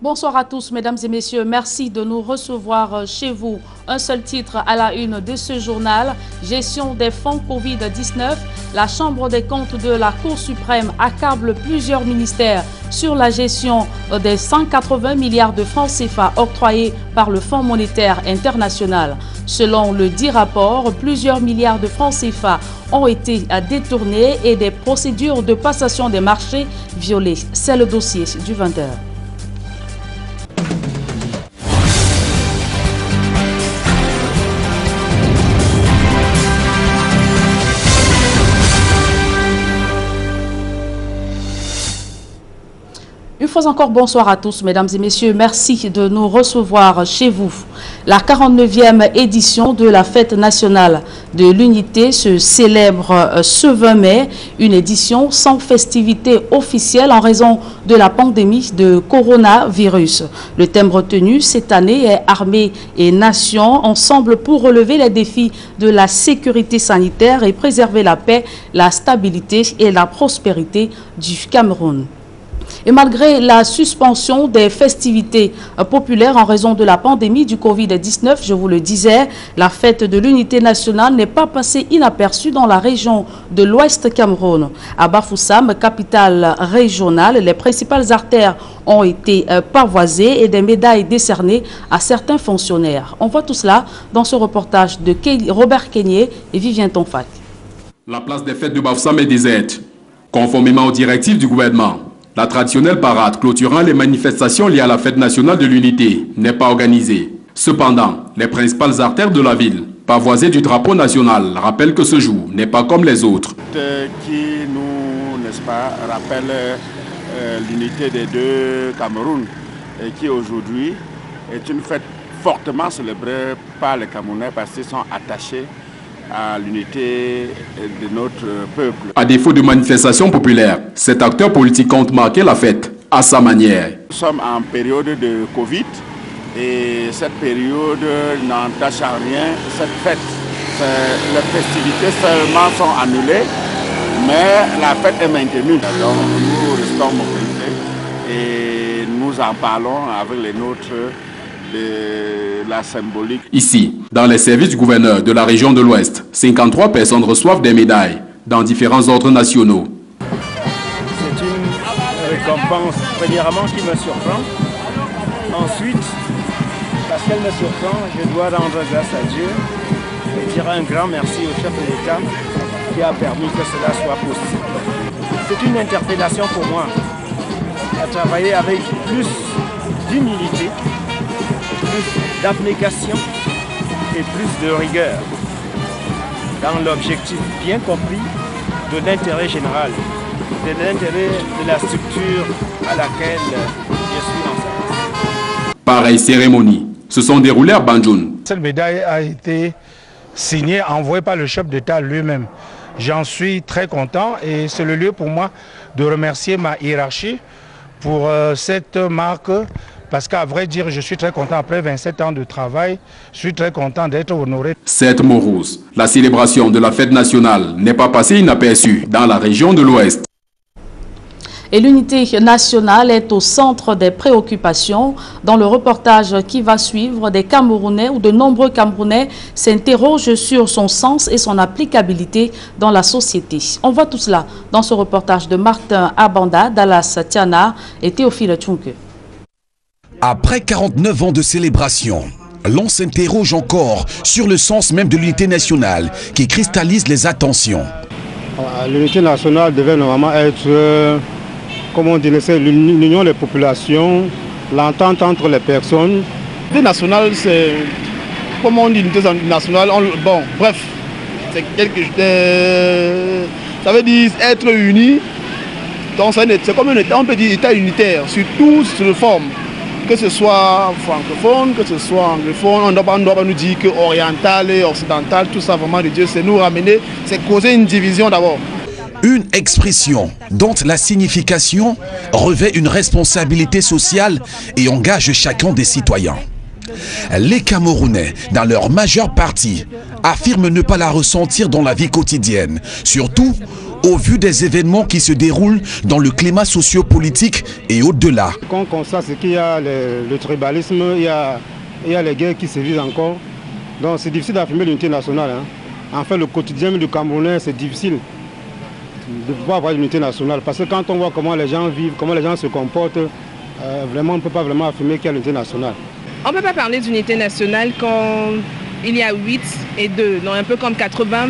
Bonsoir à tous, mesdames et messieurs. Merci de nous recevoir chez vous. Un seul titre à la une de ce journal. Gestion des fonds Covid-19. La Chambre des comptes de la Cour suprême accable plusieurs ministères sur la gestion des 180 milliards de francs CFA octroyés par le Fonds monétaire international. Selon le dit rapport, plusieurs milliards de francs CFA ont été détournés et des procédures de passation des marchés violées. C'est le dossier du 20h. Une fois encore, bonsoir à tous, mesdames et messieurs. Merci de nous recevoir chez vous. La 49e édition de la Fête nationale de l'Unité se célèbre ce 20 mai. Une édition sans festivité officielle en raison de la pandémie de coronavirus. Le thème retenu cette année est Armée et Nation, ensemble pour relever les défis de la sécurité sanitaire et préserver la paix, la stabilité et la prospérité du Cameroun. Et malgré la suspension des festivités populaires en raison de la pandémie du Covid-19, je vous le disais, la fête de l'unité nationale n'est pas passée inaperçue dans la région de l'Ouest Cameroun. À Bafoussam, capitale régionale, les principales artères ont été pavoisées et des médailles décernées à certains fonctionnaires. On voit tout cela dans ce reportage de Robert Kenyé et Vivien Tonfak. La place des fêtes de Bafoussam est déserte. Conformément aux directives du gouvernement, la traditionnelle parade clôturant les manifestations liées à la fête nationale de l'unité n'est pas organisée. Cependant, les principales artères de la ville, pavoisées du drapeau national, rappellent que ce jour n'est pas comme les autres. Qui nous, n'est-ce pas, rappelle l'unité des deux Cameroun et qui aujourd'hui est une fête fortement célébrée par les Camerounais parce qu'ils sont attachés à l'unité de notre peuple. À défaut de manifestations populaires, cet acteur politique compte marquer la fête à sa manière. Nous sommes en période de Covid et cette période n'entache à rien cette fête. Les festivités seulement sont annulées, mais la fête est maintenue. Donc nous restons mobilisés et nous en parlons avec les nôtres de la symbolique. Ici, dans les services du gouverneur de la région de l'Ouest, 53 personnes reçoivent des médailles dans différents ordres nationaux. C'est une récompense, premièrement, qui me surprend. Ensuite, parce qu'elle me surprend, je dois rendre grâce à Dieu et dire un grand merci au chef de l'État qui a permis que cela soit possible. C'est une interpellation pour moi à travailler avec plus d'humilité, plus d'abnégation et plus de rigueur dans l'objectif bien compris de l'intérêt général, de l'intérêt de la structure à laquelle je suis en service. Pareille cérémonie se sont déroulées à Banjoun. Cette médaille a été signée, envoyée par le chef d'État lui-même. J'en suis très content et c'est le lieu pour moi de remercier ma hiérarchie pour cette marque. Parce qu'à vrai dire, je suis très content, après 27 ans de travail, je suis très content d'être honoré. Cette morose, la célébration de la fête nationale n'est pas passée inaperçue dans la région de l'Ouest. Et l'unité nationale est au centre des préoccupations. Dans le reportage qui va suivre, des Camerounais ou de nombreux Camerounais s'interrogent sur son sens et son applicabilité dans la société. On voit tout cela dans ce reportage de Martin Abanda, Dallas Tiana et Théophile Tchunke. Après 49 ans de célébration, l'on s'interroge encore sur le sens même de l'unité nationale qui cristallise les attentions. L'unité nationale devait normalement être, comme on dit, l'union des populations, l'entente entre les personnes. L'unité nationale, c'est, comme on dit, l'unité nationale, bon, bref, c'est ça veut dire être unis. Donc c'est comme un État, on peut dire État unitaire, sur toutes les formes. Que ce soit francophone, que ce soit anglophone, on ne doit pas nous dire que oriental et occidental, tout ça vraiment de Dieu, c'est nous ramener, c'est causer une division d'abord. Une expression dont la signification revêt une responsabilité sociale et engage chacun des citoyens. Les Camerounais, dans leur majeure partie, affirment ne pas la ressentir dans la vie quotidienne, surtout au vu des événements qui se déroulent dans le climat sociopolitique et au-delà. Quand on constate, c'est qu'il y a le tribalisme, il y a les guerres qui se vivent encore. Donc c'est difficile d'affirmer l'unité nationale. En fait, le quotidien du Camerounais, c'est difficile de pouvoir avoir l'unité nationale. Parce que quand on voit comment les gens vivent, comment les gens se comportent, vraiment, on ne peut pas vraiment affirmer qu'il y a l'unité nationale. On ne peut pas parler d'unité nationale quand il y a 8 et 2, donc un peu comme 80-20.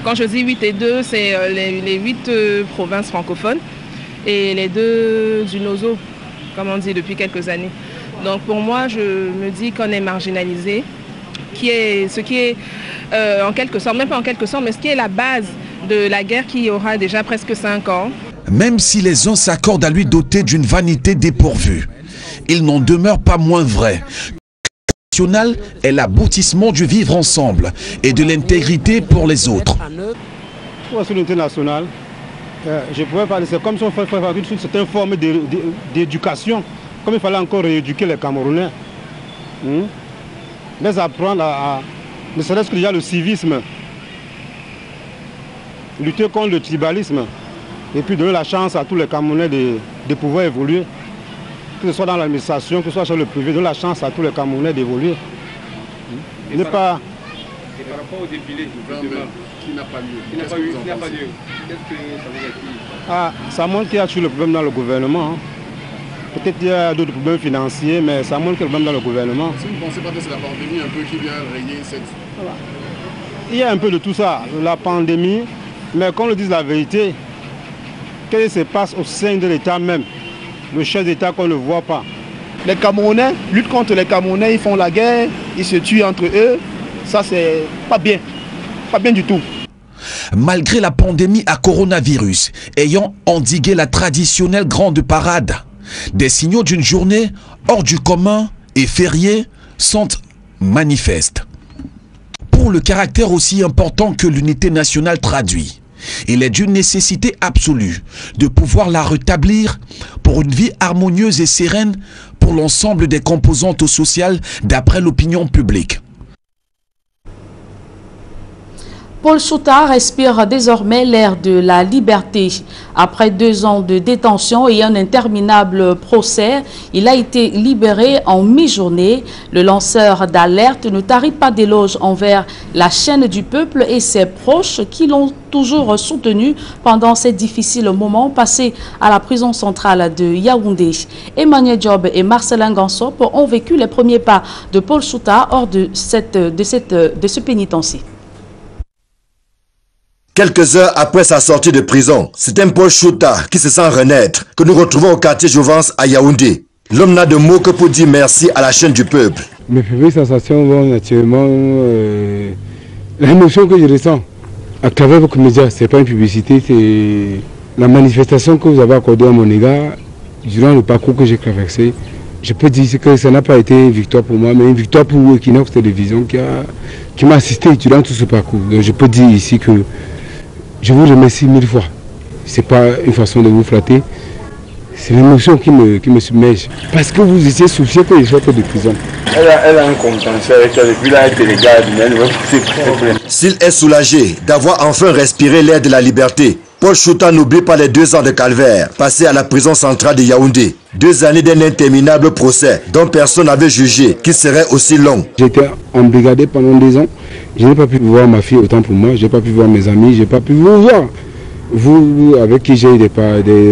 Quand je dis 8 et 2, c'est les 8 provinces francophones et les 2 du Nozo, comme on dit depuis quelques années. Donc pour moi, je me dis qu'on est marginalisé, ce qui est en quelque sorte, même pas en quelque sorte, mais ce qui est la base de la guerre qui aura déjà presque 5 ans. Même si les uns s'accordent à lui doter d'une vanité dépourvue, il n'en demeure pas moins vrai. L'unité nationale est l'aboutissement du vivre ensemble et de l'intégrité pour les autres. Pour l'unité nationale, je pourrais parler, c'est comme si on faisait une certaine forme d'éducation, comme il fallait encore rééduquer les Camerounais. Les apprendre ne serait-ce que déjà le civisme, lutter contre le tribalisme, et puis donner la chance à tous les Camerounais de pouvoir évoluer, que ce soit dans l'administration, que ce soit sur le privé, donner la chance à tous les Camerounais d'évoluer. Et par rapport au défilé qui n'a pas lieu, qu'est-ce que ça veut dire? Ça montre qu'il y a toujours le problème dans le gouvernement. Peut-être qu'il y a d'autres problèmes financiers, mais ça montre qu'il y a le problème dans le gouvernement. Si vous ne pensez pas que c'est la pandémie un peu qui vient rayer cette... Voilà. Il y a un peu de tout ça, la pandémie, mais qu'on le dise la vérité, qu'est-ce qui se passe au sein de l'État même, le chef d'État qu'on ne voit pas. Les Camerounais luttent contre les Camerounais, ils font la guerre, ils se tuent entre eux, ça c'est pas bien du tout. Malgré la pandémie à coronavirus ayant endigué la traditionnelle grande parade, des signaux d'une journée hors du commun et fériée sont manifestes. Pour le caractère aussi important que l'unité nationale traduit, il est d'une nécessité absolue de pouvoir la rétablir pour une vie harmonieuse et sereine pour l'ensemble des composantes sociales d'après l'opinion publique. Paul Chouta respire désormais l'air de la liberté. Après 2 ans de détention et un interminable procès, il a été libéré en mi-journée. Le lanceur d'alerte ne tarit pas d'éloges envers la chaîne du peuple et ses proches qui l'ont toujours soutenu pendant ces difficiles moments passés à la prison centrale de Yaoundé. Emmanuel Diop et Marcelin Gansop ont vécu les premiers pas de Paul Chouta hors de ce pénitencier. Quelques heures après sa sortie de prison, c'est un Paul Chouta qui se sent renaître que nous retrouvons au quartier Jouvence à Yaoundé. L'homme n'a de mots que pour dire merci à la chaîne du peuple. Mes premières sensations vont naturellement... l'émotion que je ressens à travers votre média, ce n'est pas une publicité, c'est la manifestation que vous avez accordée à mon égard durant le parcours que j'ai traversé. Je peux dire que ça n'a pas été une victoire pour moi, mais une victoire pour Equinox Télévision qui m'a assisté durant tout ce parcours. Donc je peux dire ici que je vous remercie 1000 fois. Ce n'est pas une façon de vous flatter. C'est l'émotion qui me submerge. Parce que vous étiez soucieux que je sois de prison. Elle a un contentieux avec elle, et puis là, elle te regarde, mais elle ne veut pas. S'il est soulagé d'avoir enfin respiré l'air de la liberté, Paul Chouta n'oublie pas les 2 ans de calvaire passés à la prison centrale de Yaoundé. 2 années d'un interminable procès dont personne n'avait jugé qu'il serait aussi long. J'étais embrigadé pendant 2 ans. Je n'ai pas pu voir ma fille autant pour moi. Je n'ai pas pu voir mes amis. Je n'ai pas pu vous voir. Vous, avec qui j'ai eu des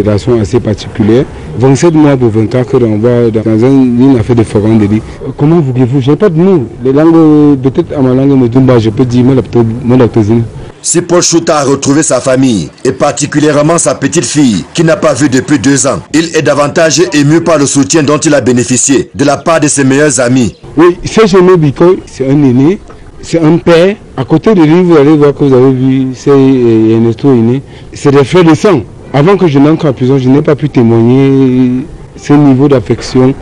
relations assez particulières. 27 mois pour 20 ans que l'on voit dans une affaire de forain de lit. Comment voulez-vous? Je n'ai pas de mots. Les langues, peut-être à ma langue Medumba, je peux dire mon lactosine. Si Paul Chouta a retrouvé sa famille, et particulièrement sa petite fille, qu'il n'a pas vue depuis 2 ans, il est davantage ému par le soutien dont il a bénéficié de la part de ses meilleurs amis. Oui, c'est Jeune Biko, c'est un aîné, c'est un père. À côté de lui, vous allez voir que vous avez vu, c'est Ernesto Aîné. C'est des frères de sang. Avant que je n'entre en prison, je n'ai pas pu témoigner ce niveau d'affection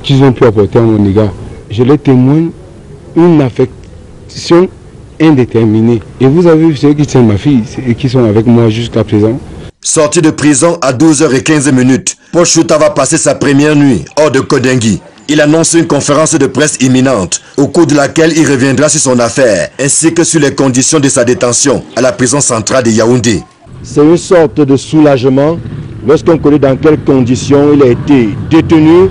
qu'ils ont pu apporter à mon égard. Je les témoigne une affection indéterminée. Et vous avez vu ceux qui tiennent ma fille et qui sont avec moi jusqu'à présent. Sorti de prison à 12h15, Paul Chouta va passer sa première nuit hors de Kodengui. Il annonce une conférence de presse imminente, au cours de laquelle il reviendra sur son affaire, ainsi que sur les conditions de sa détention à la prison centrale de Yaoundé. c'est une sorte de soulagement lorsqu'on connaît dans quelles conditions il a été détenu.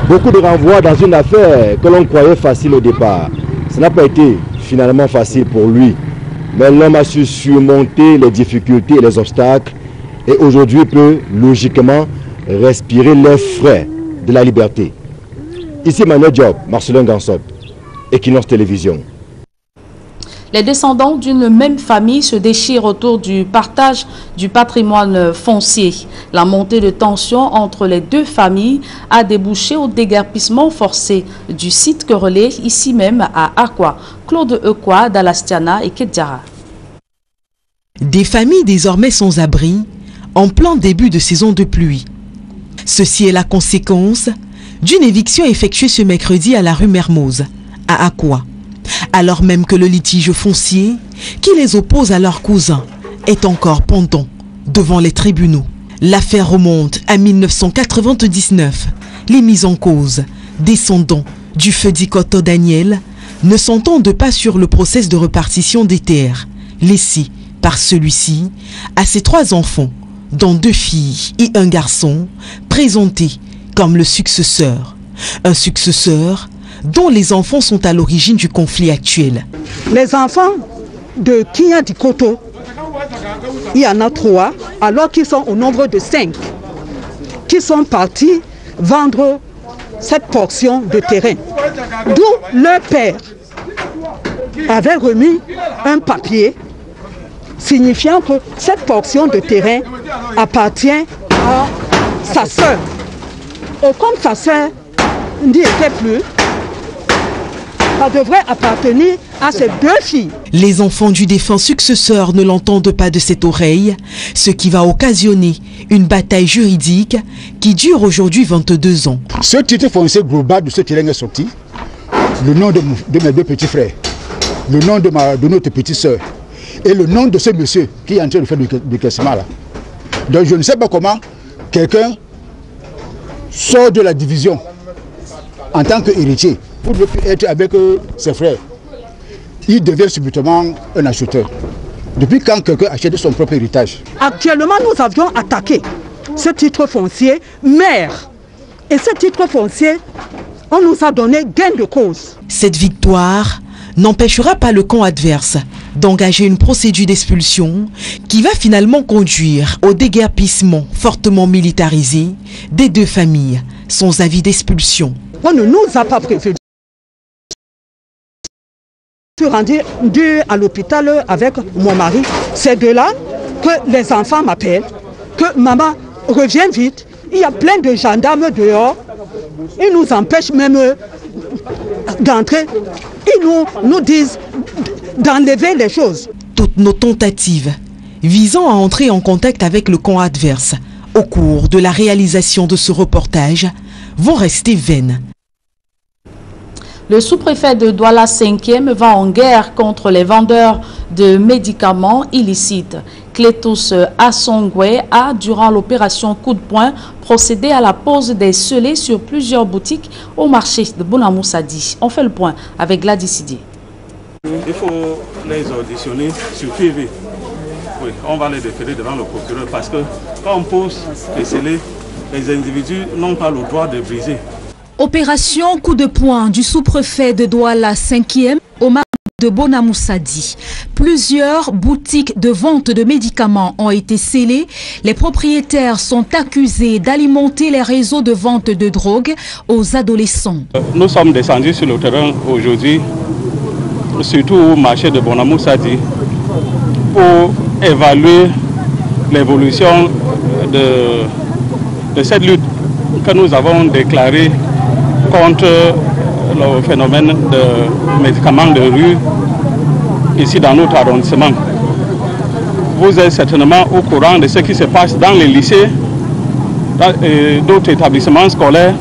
Beaucoup de renvois dans une affaire que l'on croyait facile au départ. Ça n'a pas été finalement facile pour lui. Mais l'homme a su surmonter les difficultés et les obstacles et aujourd'hui peut logiquement respirer l'air frais de la liberté. Ici Manuel Diop, Marcelin Gansop, Equinox Télévision. Les descendants d'une même famille se déchirent autour du partage du patrimoine foncier. La montée de tension entre les deux familles a débouché au déguerpissement forcé du site querellé ici même à Akwa. Claude Ekwa, Dalastiana et Kedjara. Des familles désormais sans abri en plein début de saison de pluie. Ceci est la conséquence d'une éviction effectuée ce mercredi à la rue Mermoz, à Akwa. Alors même que le litige foncier qui les oppose à leurs cousins est encore pendant devant les tribunaux. L'affaire remonte à 1999. Les mises en cause, descendants du feu d'Ikoto Daniel, ne s'entendent pas sur le process de répartition des terres laissées par celui-ci à ses 3 enfants, dont 2 filles et un garçon, présentés comme le successeur. Un successeur dont les enfants sont à l'origine du conflit actuel. Les enfants de Kinya Dikoto, il y en a 3, alors qu'ils sont au nombre de 5, qui sont partis vendre cette portion de terrain. D'où leur père avait remis un papier signifiant que cette portion de terrain appartient à sa sœur. Et comme sa sœur n'y était plus, ça devrait appartenir à ces 2 filles. Les enfants du défunt successeur ne l'entendent pas de cette oreille, ce qui va occasionner une bataille juridique qui dure aujourd'hui 22 ans. Ce titre foncier global de ce terrain est sorti, le nom de mes 2 petits frères, le nom de notre petite sœur et le nom de ce monsieur qui est en train de faire du classement là. Donc je ne sais pas comment quelqu'un sort de la division en tant qu'héritier pour ne plus être avec ses frères. Il devient subitement un acheteur. Depuis quand quelqu'un achète son propre héritage? Actuellement, nous avions attaqué ce titre foncier maire. Et ce titre foncier, on nous a donné gain de cause. Cette victoire n'empêchera pas le camp adverse d'engager une procédure d'expulsion qui va finalement conduire au déguerpissement fortement militarisé des 2 familles sans avis d'expulsion. On ne nous a pas prévu. Je suis rendu à l'hôpital avec mon mari. C'est de là que les enfants m'appellent, que maman revient vite. Il y a plein de gendarmes dehors. Ils nous empêchent même d'entrer. Ils nous disent d'enlever les choses. Toutes nos tentatives visant à entrer en contact avec le camp adverse au cours de la réalisation de ce reportage vont rester vaines. Le sous-préfet de Douala 5e va en guerre contre les vendeurs de médicaments illicites. Clétus Assongwe a, durant l'opération Coup de poing, procédé à la pose des scellés sur plusieurs boutiques au marché de Bonamoussadi. On fait le point avec Gladys Sidier. Il faut les auditionner sur PV. Oui, on va les déférer devant le procureur parce que quand on pose les scellés, les individus n'ont pas le droit de briser. Opération coup de poing du sous-préfet de Douala 5e au marché de Bonamoussadi. Plusieurs boutiques de vente de médicaments ont été scellées. Les propriétaires sont accusés d'alimenter les réseaux de vente de drogue aux adolescents. Nous sommes descendus sur le terrain aujourd'hui, surtout au marché de Bonamoussadi, pour évaluer l'évolution de cette lutte que nous avons déclarée contre le phénomène de médicaments de rue ici dans notre arrondissement. Vous êtes certainement au courant de ce qui se passe dans les lycées et d'autres établissements scolaires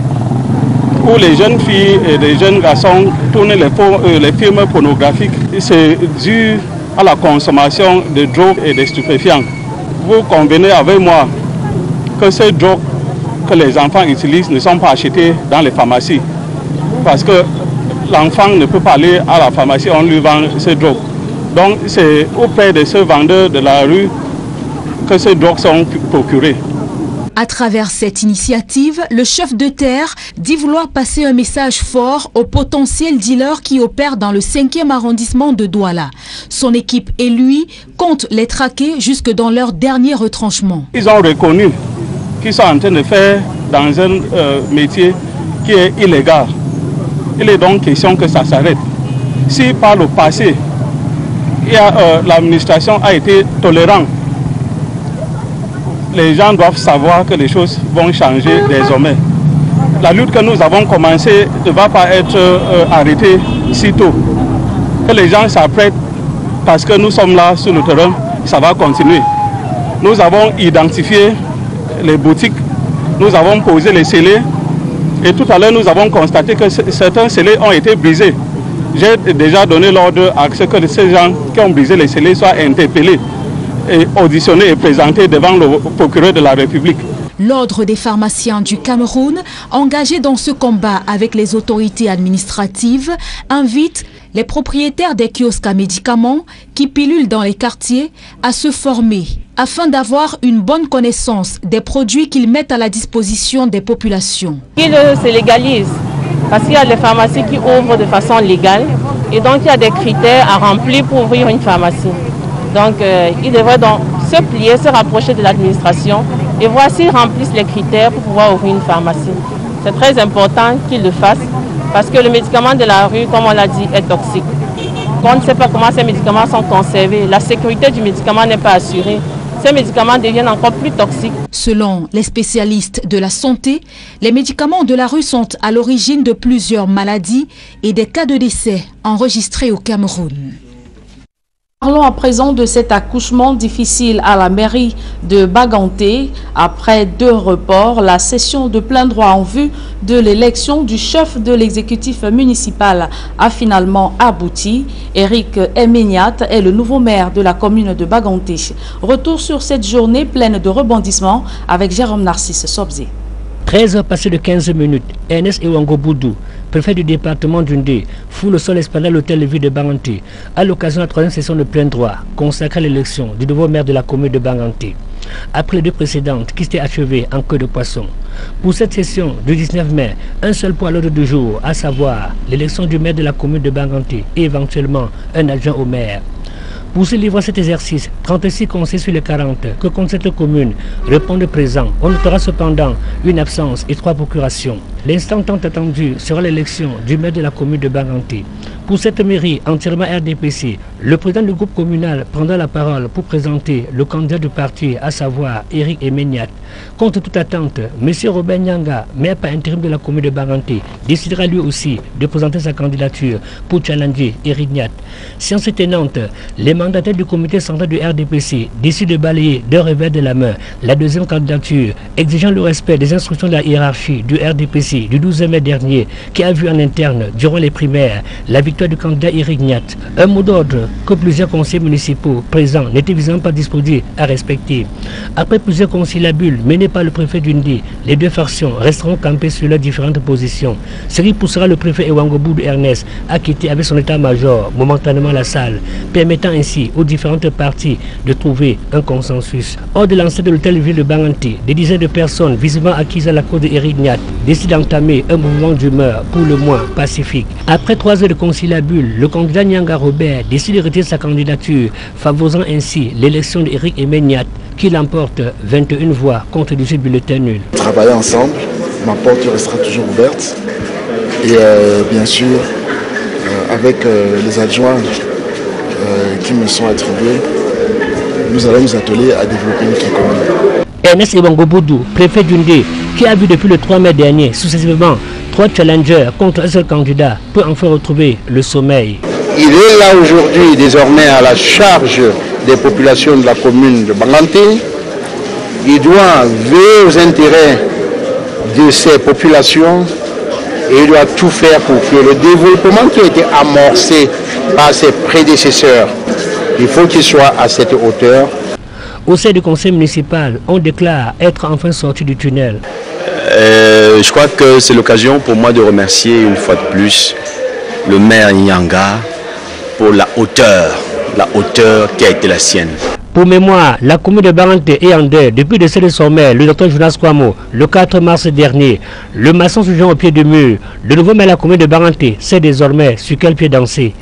où les jeunes filles et les jeunes garçons tournent les films pornographiques. C'est dû à la consommation de drogues et de stupéfiants. Vous convenez avec moi que ces drogues que les enfants utilisent ne sont pas achetées dans les pharmacies. Parce que l'enfant ne peut pas aller à la pharmacie, on lui vend ces drogues. Donc c'est auprès de ce vendeur de la rue que ces drogues sont procurées. À travers cette initiative, le chef de terre dit vouloir passer un message fort aux potentiels dealers qui opèrent dans le 5e arrondissement de Douala. Son équipe et lui comptent les traquer jusque dans leur dernier retranchement. Ils ont reconnu qu'ils sont en train de faire dans un métier qui est illégal. Il est donc question que ça s'arrête. Si par le passé, l'administration a été tolérante, les gens doivent savoir que les choses vont changer désormais. La lutte que nous avons commencée ne va pas être arrêtée si tôt. Que les gens s'apprêtent parce que nous sommes là sur le terrain, ça va continuer. Nous avons identifié les boutiques, nous avons posé les scellés et tout à l'heure nous avons constaté que certains scellés ont été brisés. J'ai déjà donné l'ordre à ce que ces gens qui ont brisé les scellés soient interpellés et auditionné et présenté devant le procureur de la République. L'Ordre des pharmaciens du Cameroun, engagé dans ce combat avec les autorités administratives, invite les propriétaires des kiosques à médicaments qui pilulent dans les quartiers à se former afin d'avoir une bonne connaissance des produits qu'ils mettent à la disposition des populations. Qu'ils se légalisent parce qu'il y a des pharmacies qui ouvrent de façon légale et donc il y a des critères à remplir pour ouvrir une pharmacie. Donc, ils devraient donc se plier, se rapprocher de l'administration et voir s'ils remplissent les critères pour pouvoir ouvrir une pharmacie. C'est très important qu'ils le fassent parce que le médicament de la rue, comme on l'a dit, est toxique. On ne sait pas comment ces médicaments sont conservés. La sécurité du médicament n'est pas assurée. Ces médicaments deviennent encore plus toxiques. Selon les spécialistes de la santé, les médicaments de la rue sont à l'origine de plusieurs maladies et des cas de décès enregistrés au Cameroun. Parlons à présent de cet accouchement difficile à la mairie de Baganté. Après 2 reports, la session de plein droit en vue de l'élection du chef de l'exécutif municipal a finalement abouti. Eric Emeniat est le nouveau maire de la commune de Baganté. Retour sur cette journée pleine de rebondissements avec Jérôme Narcisse Sobzé. 13 heures passées de 15 minutes, Ernest Ewango Boudou, préfet du département d'Undé, fout le sol esplanade à l'hôtel de ville de Baganté à l'occasion de la 3e session de plein droit consacrée à l'élection du nouveau maire de la commune de Baganté. Après les 2 précédentes qui s'étaient achevées en queue de poisson. Pour cette session du 19 mai, un seul point à l'ordre du jour, à savoir l'élection du maire de la commune de Baganté et éventuellement un adjoint au maire. Pour se livrer à cet exercice, 36 conseillers sur les 40 que compte cette commune répondent présents. On notera cependant une absence et 3 procurations. L'instant tant attendu sera l'élection du maire de la commune de Baganté. Pour cette mairie entièrement RDPC, le président du groupe communal prendra la parole pour présenter le candidat du parti, à savoir Eric Emeniat. Contre toute attente, M. Robert Nyanga, maire par intérim de la commune de Baganté, décidera lui aussi de présenter sa candidature pour challenger Eric Nyat. Science tenante, les mandataires du comité central du RDPC décident de balayer d'un revers de la main la 2e candidature, exigeant le respect des instructions de la hiérarchie du RDPC du 12 mai dernier, qui a vu en interne, durant les primaires, la victoire du candidat Eric Nyat. Un mot d'ordre que plusieurs conseillers municipaux présents n'étaient visiblement pas disposés à respecter. Après plusieurs conciliabules menés par le préfet d'Undé, les 2 factions resteront campées sur leurs différentes positions. Ce qui poussera le préfet Ewango Boudou Ernest à quitter avec son état-major momentanément la salle, permettant ainsi aux différentes parties de trouver un consensus. Hors de l'enceinte de l'hôtel ville de Baganté, des dizaines de personnes visiblement acquises à la cause d'Eric Nyat décident d'entamer un mouvement d'humeur pour le moins pacifique. Après 3 heures de conciliabule, le candidat Nyanga Robert décide de retirer sa candidature, favorisant ainsi l'élection d'Eric Emeniat qui l'emporte 21 voix contre 18 bulletins nuls. Travailler ensemble, ma porte restera toujours ouverte et bien sûr avec les adjoints qui me sont attribués, nous allons nous atteler à développer notre commune. Ernest Ewango Boudou, préfet d'Undé, qui a vu depuis le 3 mai dernier successivement 3 challengers contre un seul candidat, peut enfin retrouver le sommeil. Il est là aujourd'hui désormais à la charge des populations de la commune de Baganté. Il doit veiller aux intérêts de ces populations et il doit tout faire pour que le développement qui a été amorcé par ses prédécesseurs, il faut qu'il soit à cette hauteur. Au sein du conseil municipal, on déclare être enfin sorti du tunnel. Je crois que c'est l'occasion pour moi de remercier une fois de plus le maire Nyanga pour la hauteur qui a été la sienne. Pour mémoire, la commune de Banganté est en deuil depuis le décès de son maire, le docteur Jonas Kwamo, le 4 mars dernier. Le maçon se joint au pied du mur. Le nouveau maire de la commune de Banganté sait désormais sur quel pied danser.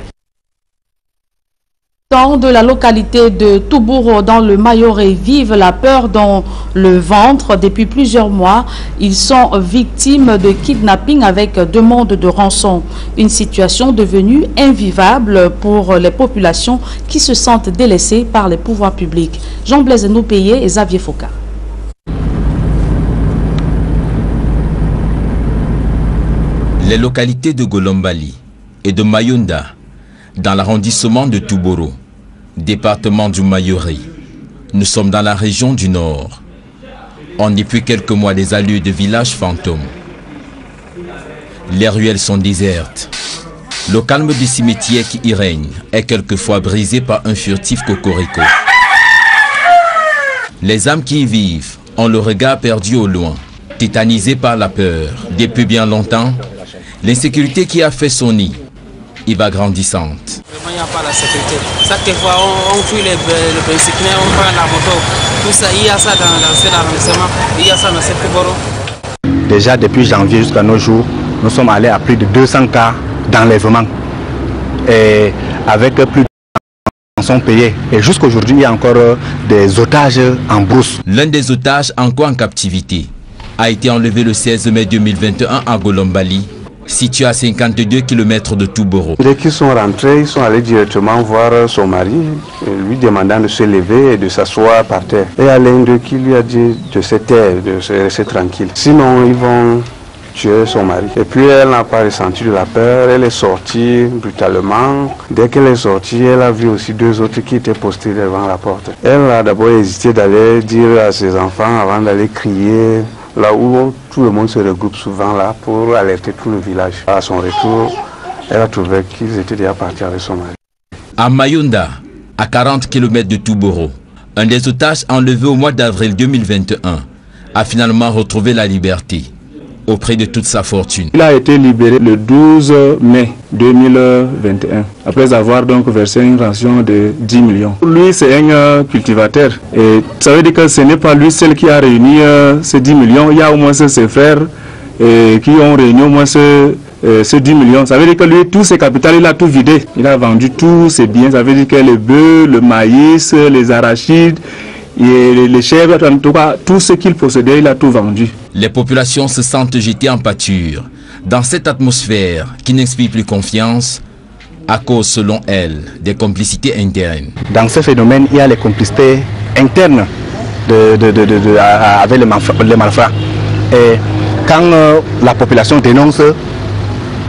De la localité de Toubouro dans le Mayoré vivent la peur dans le ventre depuis plusieurs mois. Ils sont victimes de kidnapping avec demande de rançon. Une situation devenue invivable pour les populations qui se sentent délaissées par les pouvoirs publics. Jean-Blaise Noupéé et Xavier Foka. Les localités de Golombali et de Mayunda dans l'arrondissement de Toubouro, département du Mayoré. Nous sommes dans la région du Nord. On depuis quelques mois des allures de villages fantômes. Les ruelles sont désertes. Le calme du cimetière qui y règne est quelquefois brisé par un furtif cocorico. Les âmes qui y vivent ont le regard perdu au loin, tétanisés par la peur. Depuis bien longtemps, l'insécurité qui a fait son nid y va grandissante. Il n'y a pas la sécurité. Chaque fois, on fuit le bicyclette, on prend la moto. Tout ça, il y a ça dans cet arrondissement, il y a ça dans cette Toubouro. Déjà depuis janvier jusqu'à nos jours, nous sommes allés à plus de 200 cas d'enlèvement. Et avec plus de rançons payées. Et jusqu'à aujourd'hui, il y a encore des otages en brousse. L'un des otages encore en captivité a été enlevé le 16 mai 2021 à Golombali, situé à 52 km de Toubouro. Dès qu'ils sont rentrés, ils sont allés directement voir son mari, lui demandant de se lever et de s'asseoir par terre. Et à l'un d'eux qui lui a dit de se taire, de se rester tranquille. Sinon, ils vont tuer son mari. Et puis elle n'a pas ressenti de la peur, elle est sortie brutalement. Dès qu'elle est sortie, elle a vu aussi deux autres qui étaient postés devant la porte. Elle a d'abord hésité d'aller dire à ses enfants avant d'aller crier. Là où tout le monde se regroupe souvent là pour alerter tout le village. À son retour, elle a trouvé qu'ils étaient déjà partis avec son mari. À Mayunda, à 40 km de Toubouro, un des otages enlevé au mois d'avril 2021 a finalement retrouvé la liberté au prix de toute sa fortune. Il a été libéré le 12 mai 2021, après avoir donc versé une rançon de 10 millions. Lui, c'est un cultivateur. Et ça veut dire que ce n'est pas lui seul qui a réuni ces 10 millions. Il y a au moins ses frères qui ont réuni au moins ces 10 millions. Ça veut dire que lui, tous ses capitales, il a tout vidé. Il a vendu tous ses biens. Ça veut dire que le bœuf, le maïs, les arachides, et les chèvres, en tout cas, tout ce qu'il possédait, il a tout vendu. Les populations se sentent jetées en pâture dans cette atmosphère qui n'inspire plus confiance à cause, selon elles, des complicités internes. Dans ce phénomène, il y a les complicités internes avec les malfrats. Et quand la population dénonce,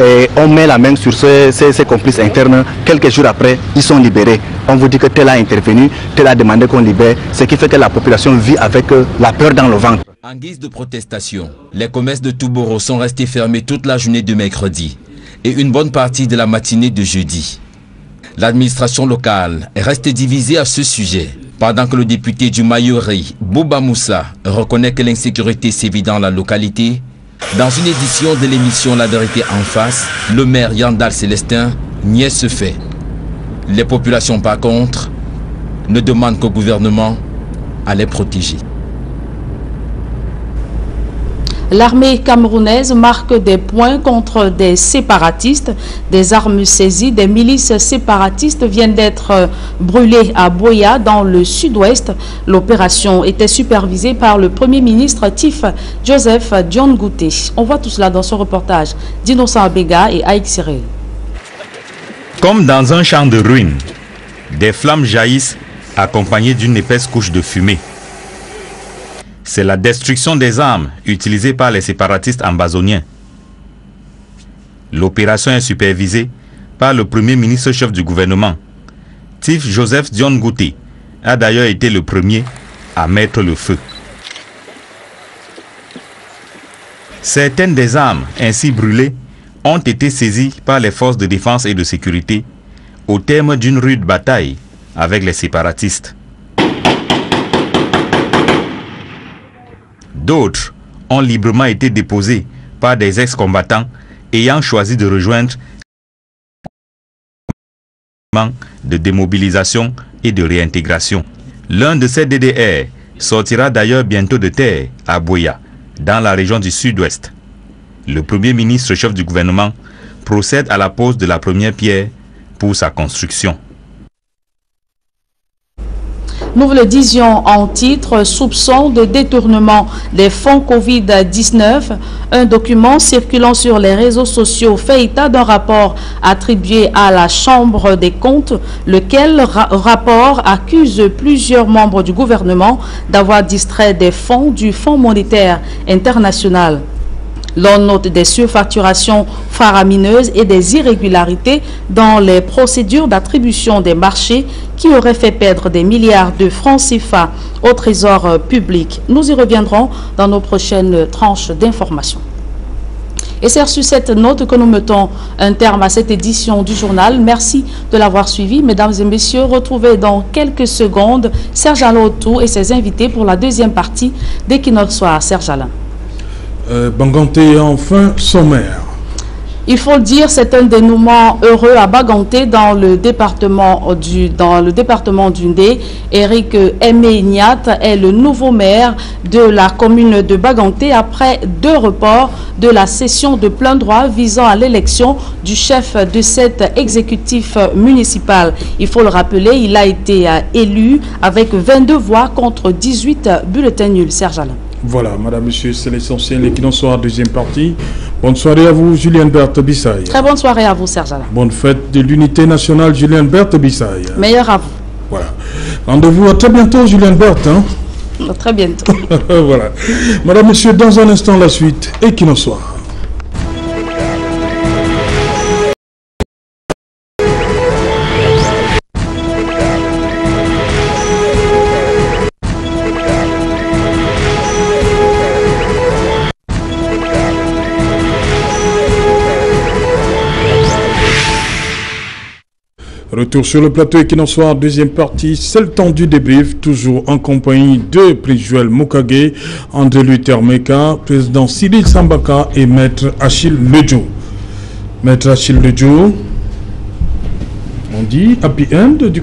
et on met la main sur ces complices internes, quelques jours après, ils sont libérés. On vous dit que tel a intervenu, tel a demandé qu'on libère, ce qui fait que la population vit avec la peur dans le ventre. En guise de protestation, les commerces de Toubouro sont restés fermés toute la journée de mercredi et une bonne partie de la matinée de jeudi. L'administration locale reste divisée à ce sujet, pendant que le député du Mayoré, Bouba Moussa, reconnaît que l'insécurité sévit dans la localité. Dans une édition de l'émission La Vérité en face, le maire Yandal Célestin niait ce fait. Les populations, par contre, ne demandent qu'au gouvernement à les protéger. L'armée camerounaise marque des points contre des séparatistes. Des armes saisies, des milices séparatistes viennent d'être brûlées à Boya dans le sud-ouest. L'opération était supervisée par le Premier ministre Tif Joseph Dion Gouté. On voit tout cela dans ce reportage d'Innocent Abega et Aïk Cyril. Comme dans un champ de ruines, des flammes jaillissent accompagnées d'une épaisse couche de fumée. C'est la destruction des armes utilisées par les séparatistes ambazoniens. L'opération est supervisée par le Premier ministre chef du gouvernement. Tif Joseph Dion Gouté a d'ailleurs été le premier à mettre le feu. Certaines des armes ainsi brûlées ont été saisies par les forces de défense et de sécurité au terme d'une rude bataille avec les séparatistes. D'autres ont librement été déposés par des ex-combattants ayant choisi de rejoindre de démobilisation et de réintégration. L'un de ces DDR sortira d'ailleurs bientôt de terre à Boya, dans la région du sud-ouest. Le Premier ministre chef du gouvernement procède à la pose de la première pierre pour sa construction. Nous vous le disions en titre, soupçon de détournement des fonds Covid-19. Un document circulant sur les réseaux sociaux fait état d'un rapport attribué à la Chambre des comptes, lequel rapport accuse plusieurs membres du gouvernement d'avoir distrait des fonds du Fonds monétaire international. L'on note des surfacturations faramineuses et des irrégularités dans les procédures d'attribution des marchés qui auraient fait perdre des milliards de francs CFA au trésor public. Nous y reviendrons dans nos prochaines tranches d'informations. Et c'est sur cette note que nous mettons un terme à cette édition du journal. Merci de l'avoir suivi. Mesdames et messieurs, retrouvez dans quelques secondes Serge Alain Autour et ses invités pour la deuxième partie d'Equinoxe Soir. Serge Alain. Banganté enfin sommaire. Il faut le dire, c'est un dénouement heureux à Baganté dans le département du Ndé. Eric Aimé Ignat est le nouveau maire de la commune de Baganté après 2 reports de la session de plein droit visant à l'élection du chef de cet exécutif municipal. Il faut le rappeler, il a été élu avec 22 voix contre 18 bulletins nuls. Serge Alain. Voilà, madame, monsieur, c'est l'essentiel. L'Equinoxe Soir, deuxième partie. Bonne soirée à vous, Julien Berthe Bissaye. Très bonne soirée à vous, Serge Alain. Bonne fête de l'unité nationale, Julien Berthe Bissaye. Meilleur à vous. Voilà. Rendez-vous à très bientôt, Julien Berthe. Hein? À très bientôt. Voilà. Madame, monsieur, dans un instant, la suite. Equinoxe Soir. Retour sur le plateau Equinoxe Soir, deuxième partie, c'est le temps du débrief, toujours en compagnie de Prince Joël Mokage, André Luther Meka, président Cyril Sambaka et Maître Achille Lejo. Maître Achille Lejo, on dit happy end du